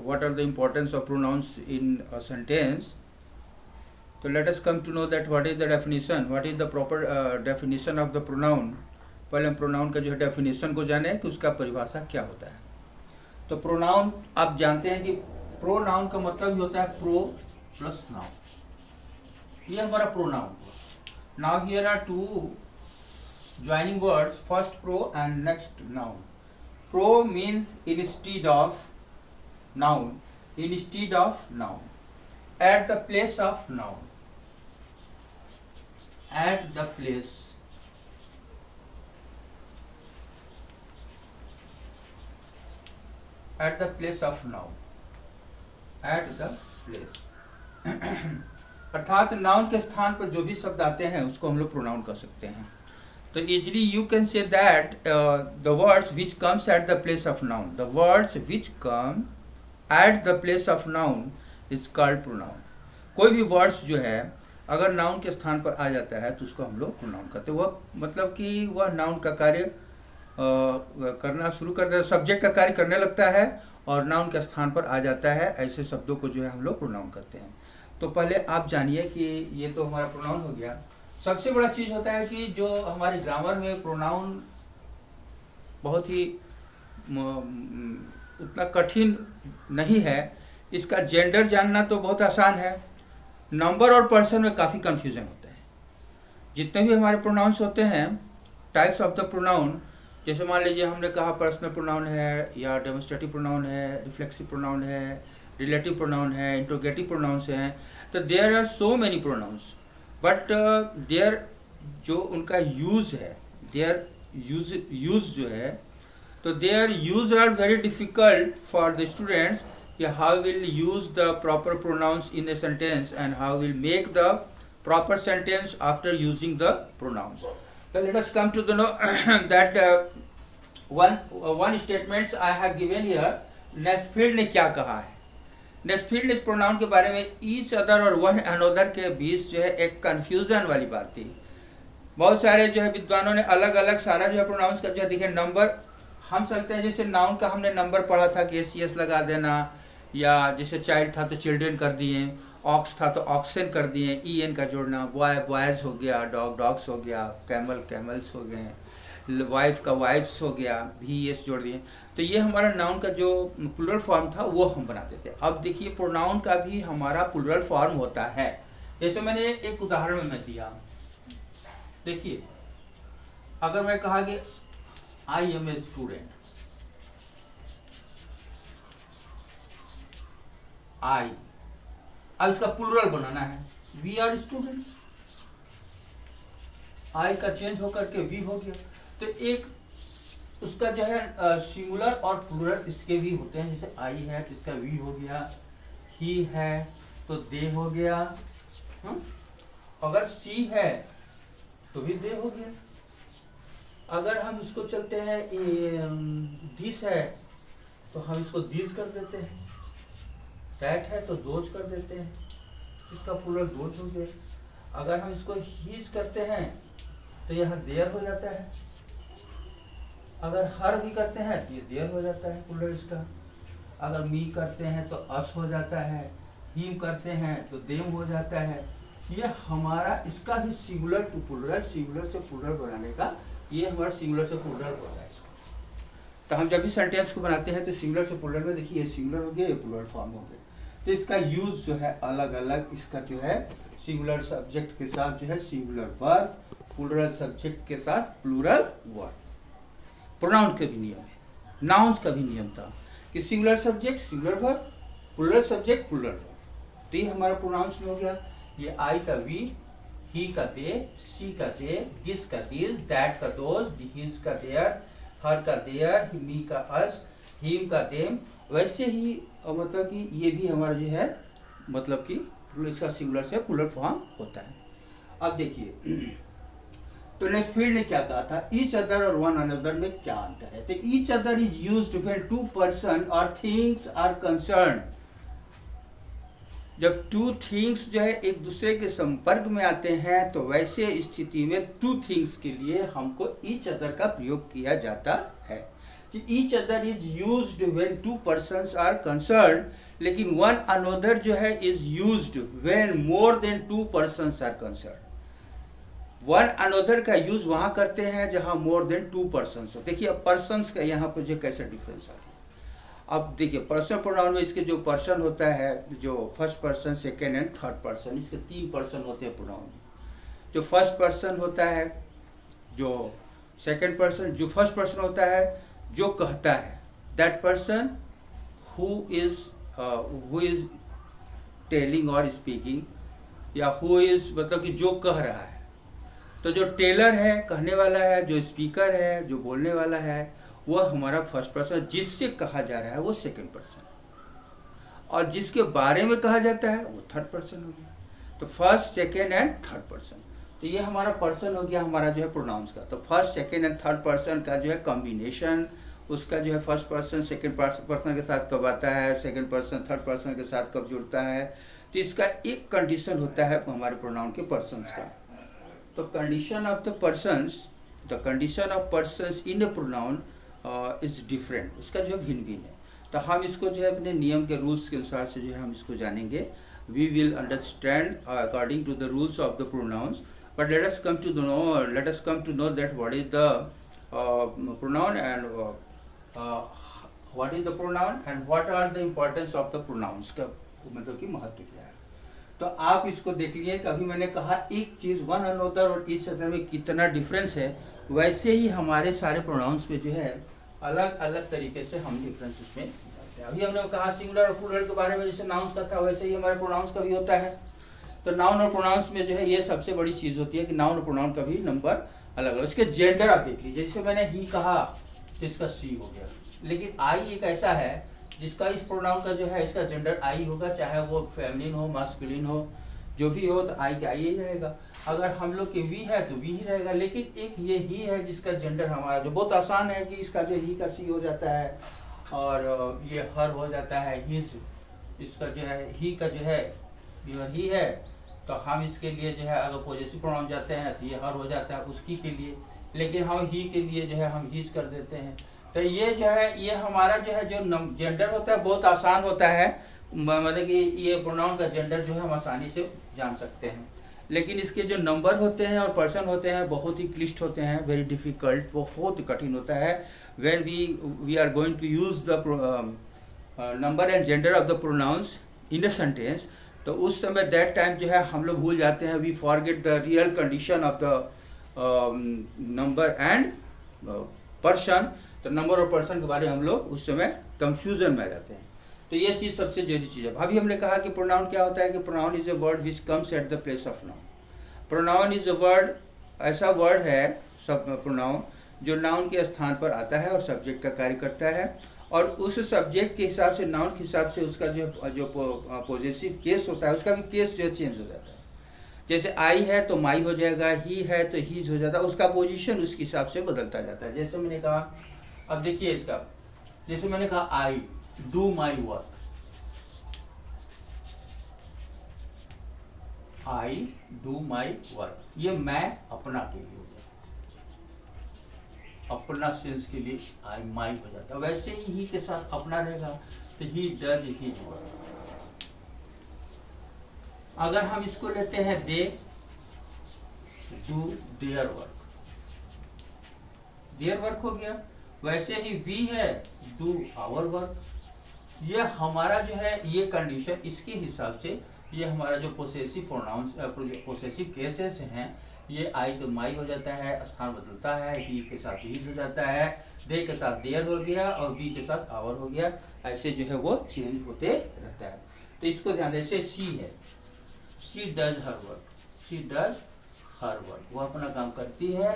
what are the importance of pronouns in a sentence. So let us come to know that what is the definition, what is the proper definition of the pronoun. पहले हम pronoun का जो है definition को जाने कि उसका परिभाषा क्या होता है. तो प्रोनाउन आप जानते हैं कि प्रोनाउन का मतलब ही होता है प्रो प्लस नाउन. ये हमारा pronoun. Now here are two joining words, first pro and next noun. Pro means instead of noun, instead of noun, at the place of noun, at the place, at the place of noun, at the place. अर्थात noun के स्थान पर जो भी शब्द आते हैं उसको हम लोग प्रोनाउन कर सकते हैं. So easily you can say that the words which comes at the place of noun, the words which come at the place of noun is called pronoun. कोई भी वर्ड्स जो है अगर नाउन के स्थान पर आ जाता है तो उसको हम लोग प्रोनाउन करते हैं. वह मतलब कि वह नाउन का कार्य करना शुरू कर देता है, सब्जेक्ट का कार्य करने लगता है और नाउन के स्थान पर आ जाता है. ऐसे शब्दों को जो है हम लोग प्रोनाउन करते हैं. तो पहले आप जानिए कि ये तो हमारा प्रोनाउन हो गया. सबसे बड़ा चीज़ होता है कि जो हमारे ग्रामर में प्रोनाउन बहुत ही उतना कठिन नहीं है. इसका जेंडर जानना तो बहुत आसान है. नंबर और पर्सन में काफ़ी कंफ्यूजन होता है. जितने भी हमारे प्रोनाउंस होते हैं, टाइप्स ऑफ द प्रोनाउन, जैसे मान लीजिए हमने कहा पर्सनल प्रोनाउन है या डेमोस्ट्रेटिव प्रोनाउन है, रिफ्लेक्सिव प्रोनाउन है, रिलेटिव प्रोनाउन है, इंट्रोगेटिव प्रोनाउंस हैं. तो there are so many pronouns, but their जो उनका यूज़ है, देयर यूज़ जो है, तो their use are very difficult for the students कि how will use the proper pronouns in a sentence and how will make the proper sentence after using the pronouns. So let us come to the know that one statements I have given here. Nesfield ने क्या कहा है? Nesfield इस pronoun के बारे में each other और one another के बीच जो है एक कंफ्यूजन वाली बात थी. बहुत सारे जो है विद्वानों ने अलग अलग सारा जो है प्रोनाउंस का जो है देखिए नंबर हम चलते हैं. जैसे नाउन का हमने नंबर पढ़ा था कि एस लगा देना, या जैसे चाइल्ड था तो चिल्ड्रेन कर दिए, ऑक्स था तो ऑक्सन कर दिए, ई का जोड़ना, बॉय बॉयज़ हो गया, डॉग डॉग्स हो गया, कैमल कैमल्स हो गए, वाइफ का वाइफ्स हो गया, भी एस जोड़ दिए. तो ये हमारा नाउन का जो प्लूरल फॉर्म था वो हम बनाते थे. अब देखिए प्रोनाउन का भी हमारा प्लूरल फॉर्म होता है. जैसे मैंने एक उदाहरण में दिया, देखिए अगर मैं कहा कि आई एम ए स्टूडेंट, आई, अब इसका प्लूरल बनाना है, वी आर स्टूडेंट्स. आई का चेंज होकर के वी हो गया. तो एक उसका जो है सिंगुलर और प्लूरल इसके भी होते हैं. जैसे आई है तो इसका वी हो गया, ही है तो दे हो गया, अगर सी है तो भी दे हो गया. अगर हम इसको चलते हैं दिस है तो हम इसको दिस कर देते हैं, दैट है तो दोज कर देते हैं, इसका प्लूरल दोज हो गया. अगर हम इसको हीज करते हैं तो यह देयर हो जाता है. अगर हर भी करते हैं तो ये देयर हो जाता है प्लूरल इसका. अगर मी करते हैं तो अस हो जाता है, हिम करते हैं तो देम हो जाता है. ये हमारा इसका भी सिंगुलर टू प्लूरल, सिंगुलर से प्लूरल बनाने का ये हमारा सिंगुलर से प्लूरल होता है इसका. तो हम जब भी सेंटेंस को बनाते हैं तो सिंगुलर से प्लूरल में देखिए ये सिंगुलर हो गया, ये प्लूरल फॉर्म हो गया. तो इसका यूज जो है अलग अलग, इसका जो है सिंगुलर सब्जेक्ट के साथ जो है सिंगुलर वर्ब, प्लूरल सब्जेक्ट के साथ प्लूरल वर्ब. प्रोनाउन के भी नियम है, नाउन्स का भी नियम था कि singular subject singular verb, plural subject plural verb. तो ये हमारा प्रोनाउंस में हो गया. ये आई का वी, ही का दे, सी का दे, दिस का दिस, दैट का दोज, हिज का देयर, हर का देयर, मी का अस, हिम का देम. वैसे ही मतलब कि ये भी हमारा जो है मतलब कि इसका सिंगुलर से प्लूरल फॉर्म होता है. अब देखिए तो नेस्फील्ड ने क्या कहा था, ईच अदर और वन अनदर में क्या अंतर है. तो each other is used when two person और थिंग्स आर कंसर्न. जब टू थिंग्स जो है एक दूसरे के संपर्क में आते हैं तो वैसे स्थिति में टू थिंग्स के लिए हमको ईच अदर का प्रयोग किया जाता है. कि each other is used when two persons are concern, लेकिन वन अनदर जो है is used when more than two persons are concern. One another का यूज वहां करते हैं जहां मोर देन टू पर्सन्स हो। देखिए अब पर्सन्स का यहाँ पर जो कैसे डिफरेंस आता है। अब देखिए पर्सनल प्रोनाउन में इसके जो पर्सन होता है, जो first person, second and third person, इसके 3 पर्सन होते हैं प्रोनाउन। जो फर्स्ट पर्सन होता है, जो सेकेंड पर्सन, जो फर्स्ट पर्सन होता है जो कहता है, that person who is telling और स्पीकिंग, या हु इज मतलब कि जो कह रहा है। तो जो टेलर है, कहने वाला है, जो स्पीकर है, जो बोलने वाला है, वह हमारा फर्स्ट पर्सन। जिससे कहा जा रहा है वो सेकंड पर्सन, और जिसके बारे में कहा जाता है वो थर्ड पर्सन हो गया। तो first, second and third person, तो ये हमारा पर्सन हो गया हमारा जो है प्रोनाउंस का। तो first, second and third person का जो है कॉम्बिनेशन, उसका जो है फर्स्ट पर्सन सेकंड पर्सन के साथ कब आता है, सेकंड पर्सन थर्ड पर्सन के साथ कब जुड़ता है। तो इसका एक कंडीशन होता है हमारे प्रोनाउन के पर्सन्स का। तो condition of the condition of persons in a pronoun is different, उसका जो है भिन्न भिन्न है। तो हम इसको जो है अपने नियम के रूल्स के अनुसार से जो है हम इसको जानेंगे। We will understand according to the rules of the pronouns, but let us come to know that what is the pronoun and what is the pronoun and what are the importance of the pronouns का मतलब कि महत्व क्या है। तो आप इसको देख लिए कि अभी मैंने कहा एक चीज़ वन अनदर और ईच अदर में कितना डिफरेंस है, वैसे ही हमारे सारे प्रोनाउंस में जो है अलग अलग तरीके से हम डिफरेंस उसमें निकालते हैं। अभी हमने कहा सिंगुलर और प्लूरल के बारे में, जैसे नाउन्स का था वैसे ही हमारे प्रोनाउंस का भी होता है। तो नाउन और प्रोनाउंस में जो है ये सबसे बड़ी चीज़ होती है कि नाउन और प्रोनाउन का भी नंबर अलग अलग। उसके जेंडर आप देख लीजिए, जैसे मैंने ही कहा तो इसका सी हो गया, लेकिन आई एक ऐसा है जिसका इस प्रोनाउन का जो है इसका जेंडर आई होगा, चाहे वो फेमिनिन हो, मास्कुलिन हो, जो भी हो, तो आई का आई ही रहेगा। अगर हम लोग के वी है तो वी ही रहेगा। लेकिन एक ये ही है जिसका जेंडर हमारा जो बहुत आसान है कि इसका जो ही का सी हो जाता है और ये हर हो जाता है हिज। इसका जो है ही का जो है ही है, तो हम इसके लिए जो है अगर पॉजेसिव प्रोनाउन जाते हैं तो ये हर हो जाता है उसकी के लिए, लेकिन हम ही के लिए जो है हम हीज कर देते हैं। तो ये जो है ये हमारा जो है जो जेंडर होता है बहुत आसान होता है, मतलब कि ये प्रोनाउन का जेंडर जो है हम आसानी से जान सकते हैं। लेकिन इसके जो नंबर होते हैं और पर्सन होते हैं बहुत ही क्लिष्ट होते हैं, वेरी डिफिकल्ट, बहुत कठिन होता है। When we are going to use the number and gender of the pronouns in a sentence, तो उस समय दैट टाइम जो है हम लोग भूल जाते हैं, we forget the real condition of the number and person. तो नंबर और पर्सन के बारे में हम लोग उस समय कंफ्यूजन में आ जाते हैं। तो ये चीज़ सबसे जरूरी चीज़ है। अभी हमने कहा कि प्रोनाउन क्या होता है कि pronoun is a word which comes at the place of noun. Pronoun is a word, ऐसा वर्ड है सब प्रोनाउन जो नाउन के स्थान पर आता है और सब्जेक्ट का कार्य करता है, और उस सब्जेक्ट के हिसाब से, नाउन के हिसाब से उसका जो पॉजेसिव केस होता है उसका भी केस जो है चेंज हो जाता है। जैसे आई है तो माई हो जाएगा, ही है तो हीज हो जाता है, उसका पोजीशन उसके हिसाब से बदलता जाता है। जैसे मैंने कहा, अब देखिए इसका, जैसे मैंने कहा I do my work, I do my work, ये मैं अपना के लिए हो गया, अपना सेंस के लिए आई माई हो जाता है। वैसे ही के साथ अपना रहेगा तो ही डज हिज वर्क। अगर हम इसको लेते हैं they do their work, their work हो गया। वैसे ही वी है डू आवर वर्क। ये हमारा जो है ये कंडीशन, इसके हिसाब से ये हमारा जो पोसेसिव प्रोनाउंस पोसेसिव केसेस हैं, ये आई तो माई हो जाता है, स्थान बदलता है, ही के साथ हीज हो जाता है, दे के साथ देयर हो गया और वी के साथ आवर हो गया। ऐसे जो है वो चेंज होते रहता है। तो इसको ध्यान दें। जैसे सी है, she does her work, she does her work, वो अपना काम करती है।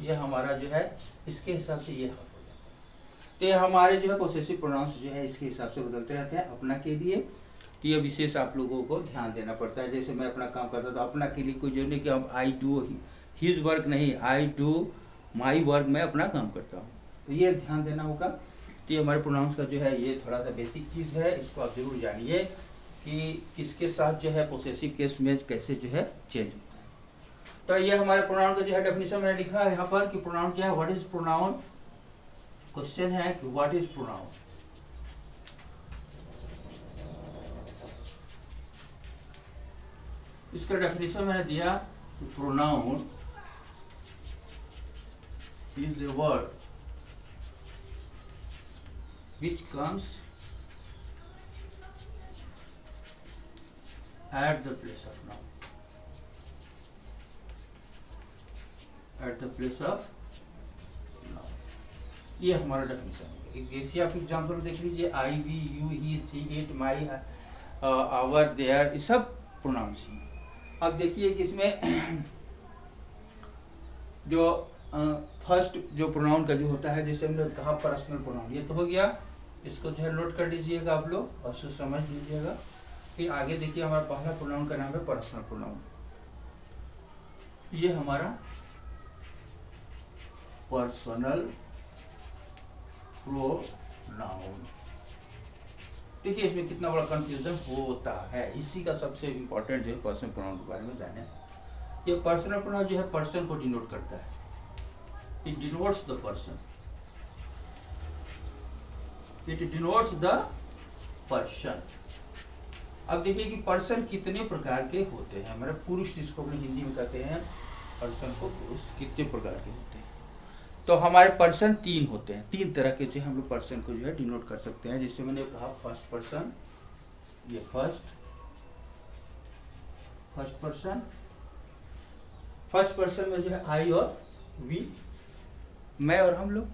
ये हमारा जो है इसके हिसाब से ये हर हो जाता है। तो ये हमारे जो है पोसेसिव प्रोनाउंस जो है इसके हिसाब से बदलते रहते हैं अपना के लिए। तो ये विशेष आप लोगों को ध्यान देना पड़ता है। जैसे मैं अपना काम करता था अपना के लिए, कोई जो नहीं कि हम आई डू हिज वर्क, नहीं, आई डू माई वर्क, मैं अपना काम करता हूँ। तो ये ध्यान देना होगा। तो ये हमारे प्रोनाउंस का जो है ये थोड़ा सा बेसिक चीज़ है, इसको आप जरूर जानिए कि किसके साथ जो है पोसेसिव केस में कैसे जो है चेंज होता है। तो ये हमारे प्रोनाउन का जो है डेफिनेशन मैंने लिखा है यहाँ पर कि प्रोनाउन क्या है, व्हाट इज प्रोनाउन। क्वेश्चन है कि व्हाट इज प्रोनाउन। इसका डेफिनेशन मैंने दिया, pronoun is a word which comes at the place of noun, at the place of noun। ये हमारा डेफिनेशन है। जैसे आप एग्जाम्पल देख लीजिए, I, we, you, he, she, it, my, our, their, ये सब प्रोनाउंस हैं। अब देखिए कि इसमें जो फर्स्ट जो प्रोनाउन का जो होता है, जैसे हमने कहा पर्सनल प्रोनाउन, ये तो हो गया, इसको जो है नोट कर लीजिएगा आप लोग और उसको समझ लीजिएगा। फिर आगे देखिए, हमारा पहला प्रोनाउन का नाम है पर्सनल प्रोनाउन। ये हमारा पर्सनल प्रोनाउन। देखिए इसमें कितना बड़ा कंफ्यूजन होता है, इसी का सबसे इम्पोर्टेंट जो है पर्सनल प्रोनाउन के बारे में जाने। ये पर्सनल प्रोनाउन जो है पर्सन को डिनोट करता है, it denotes the person, it denotes the person। अब देखिए कि पर्सन कितने प्रकार के होते हैं, हमारे पुरुष जिसको अपने हिंदी में कहते हैं, पर्सन को पुरुष कितने प्रकार के होते हैं। तो हमारे पर्सन 3 होते हैं, 3 तरह के जो हम लोग पर्सन को जो है डिनोट कर सकते हैं। जैसे मैंने कहा फर्स्ट पर्सन, ये फर्स्ट पर्सन, फर्स्ट पर्सन में जो है आई और वी, मैं और हम लोग।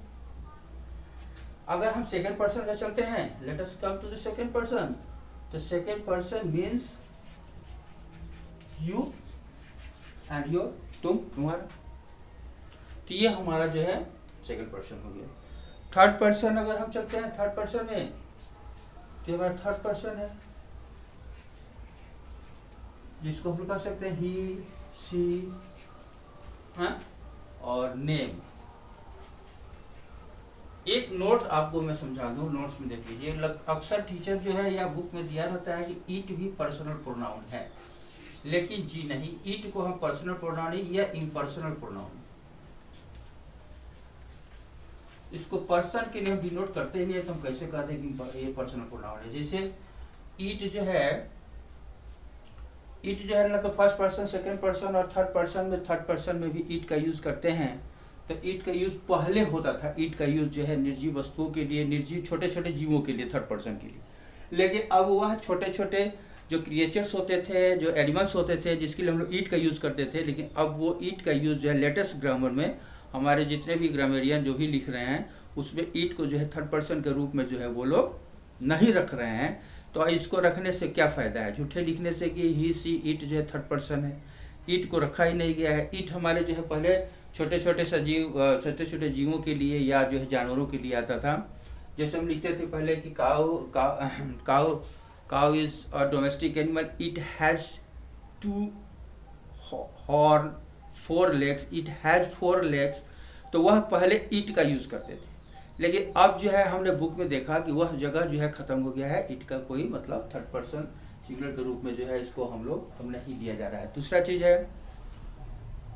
अगर हम सेकंड पर्सन का चलते हैं, let us come to the second person, तो second person means you and your, तुम, तुम्हारा। तो ये हमारा जो है सेकंड पर्सन हो गया। थर्ड पर्सन अगर हम चलते हैं, थर्ड पर्सन में, तो हमारा थर्ड पर्सन है जिसको हम कह सकते हैं ही, सी, हाँ, और नेम। एक नोट आपको मैं समझा दूं, नोट्स में देख लीजिए, अक्सर टीचर जो है या बुक में दिया रहता है कि ईट भी पर्सनल प्रोनाउन है, लेकिन जी नहीं, ईट को हम पर्सनल प्रोनाउन या इम्पर्सनल प्रोनाउन, इसको पर्सन के लिए हम डिनोट करते ही नहीं है, तो हम कैसे कहते हैं कि ये पर्सनल प्रोनाउन है। जैसे ईट जो है ना, तो फर्स्ट पर्सन, सेकंड पर्सन और थर्ड पर्सन में भी ईट का यूज करते हैं। तो ईट का यूज पहले होता था, ईट का यूज जो है निर्जीव वस्तुओं के लिए, निर्जीव छोटे छोटे जीवों के लिए, थर्ड पर्सन के लिए। लेकिन अब वह छोटे छोटे जो क्रिएचर्स होते थे, जो एनिमल्स होते थे, जिसके लिए हम लोग ईट का यूज करते थे, लेकिन अब वो ईट का यूज जो है लेटेस्ट ग्रामर में, हमारे जितने भी ग्रामेरियन जो भी लिख रहे हैं, उसमें ईट को जो है थर्ड पर्सन के रूप में जो है वो लोग नहीं रख रहे हैं। तो इसको रखने से क्या फायदा है, झूठे लिखने से कि ही, सी, ईट जो है थर्ड पर्सन है, ईट को रखा ही नहीं गया है। ईट हमारे जो है पहले छोटे छोटे सजीव, छोटे छोटे जीवों के लिए या जो है जानवरों के लिए आता था। जैसे हम लिखते थे पहले कि cow is a domestic animal, it has 2 horn, 4 legs, it has 4 legs. तो वह पहले ईट का यूज करते थे, लेकिन अब जो है हमने बुक में देखा कि वह जगह जो है खत्म हो गया है, ईट का कोई मतलब थर्ड पर्सन सिंगुलर के रूप में जो है इसको हम नहीं लिया जा रहा है। दूसरा चीज है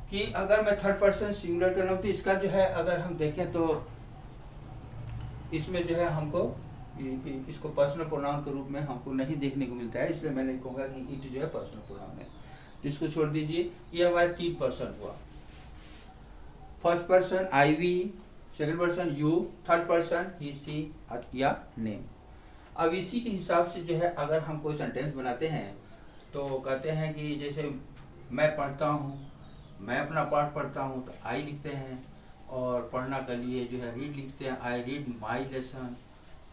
कि अगर मैं थर्ड पर्सन सिंगुलर कर रहा हूँ, तो इसका जो है अगर हम देखें तो इसमें जो है हमको इसको पर्सनल प्रोनाउन के रूप में हमको नहीं देखने को मिलता है, इसलिए मैंने कहूँगा कि इट जो है पर्सनल प्रोनाउन है। इसको छोड़ दीजिए, ये हमारे 3 पर्सन हुआ, first person I, we, second person you, third person he, she या नेम। अब इसी के हिसाब से जो है अगर हम कोई सेंटेंस बनाते हैं तो कहते हैं कि जैसे मैं पढ़ता हूँ, मैं अपना पाठ पढ़ता हूँ तो आई लिखते हैं, और पढ़ना के लिए जो है रीड लिखते हैं, I read my lesson,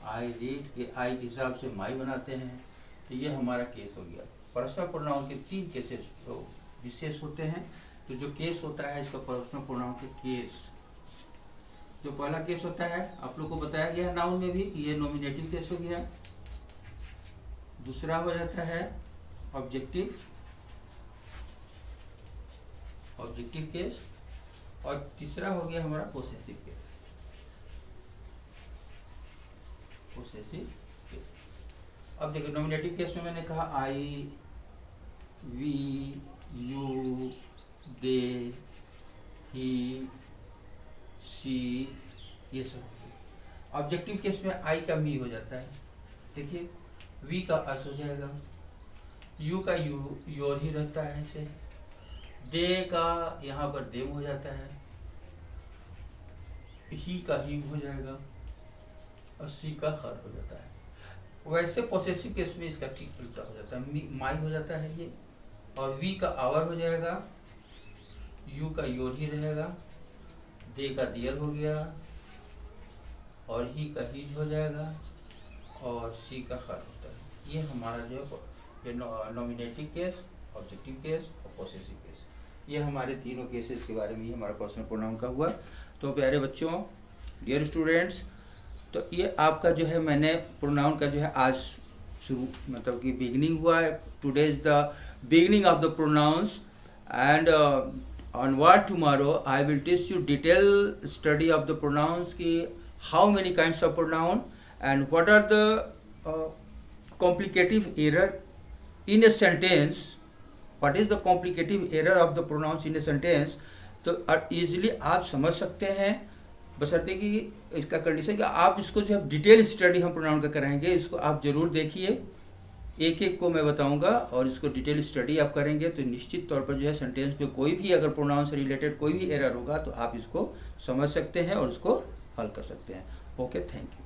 I read के आई के हिसाब से माई बनाते हैं। तो ये हमारा केस हो गया। पर्सनल प्रोनाउन के 3 केसेस तो विशेष होते हैं। तो जो केस होता है इसका पर्सनल प्रोनाउन के केस, जो पहला केस होता है आप लोग को बताया गया है नाउन में भी कि ये नॉमिनेटिव केस हो गया, दूसरा हो जाता है ऑब्जेक्टिव केस, और तीसरा हो गया हमारा पोसेसिव केस। अब देखिए नॉमिनेटिव केस में मैंने कहा आई, वी, यू, दे, ही, सी, ये सब। ऑब्जेक्टिव केस में आई का मी हो जाता है, देखिए वी का अस हो जाएगा, यू का यू योर ही रहता है ऐसे, दे का यहाँ पर देम हो जाता है, ही का हिम हो जाएगा और सी का हर हो जाता है। वैसे पॉसेसिव केस में इसका ठीक उल्टा हो जाता है, माई हो जाता है ये, और वी का आवर हो जाएगा, यू का योर ही रहेगा, दे का दियर हो गया और ही का हीज हो जाएगा और सी का हर होता है। ये हमारा जो है नॉमिनेटिव केस, ऑब्जेक्टिव केस और पॉसेसिव केस, ये हमारे तीनों केसेस के बारे में ही हमारा पर्सनल प्रोनाउन का हुआ। तो प्यारे बच्चों, डियर स्टूडेंट्स, तो ये आपका जो है मैंने प्रोनाउन का जो है आज शुरू मतलब कि बिगनिंग हुआ है। Today is the beginning of the pronouns and onward tomorrow I will teach you detail study of the pronouns ki how many kinds of pronoun and what are the complicative error in a sentence, what is the complicative error of the pronouns in a sentence। तो easily आप समझ सकते हैं, बशर्ते कि इसका condition कि आप इसको जो है डिटेल स्टडी हम प्रोनाउन का कराएंगे, इसको आप जरूर देखिए, एक एक को मैं बताऊंगा और इसको डिटेल स्टडी आप करेंगे तो निश्चित तौर पर जो है सेंटेंस में कोई भी अगर प्रोनाउन से रिलेटेड कोई भी एरर होगा तो आप इसको समझ सकते हैं और उसको हल कर सकते हैं। Okay, thank you.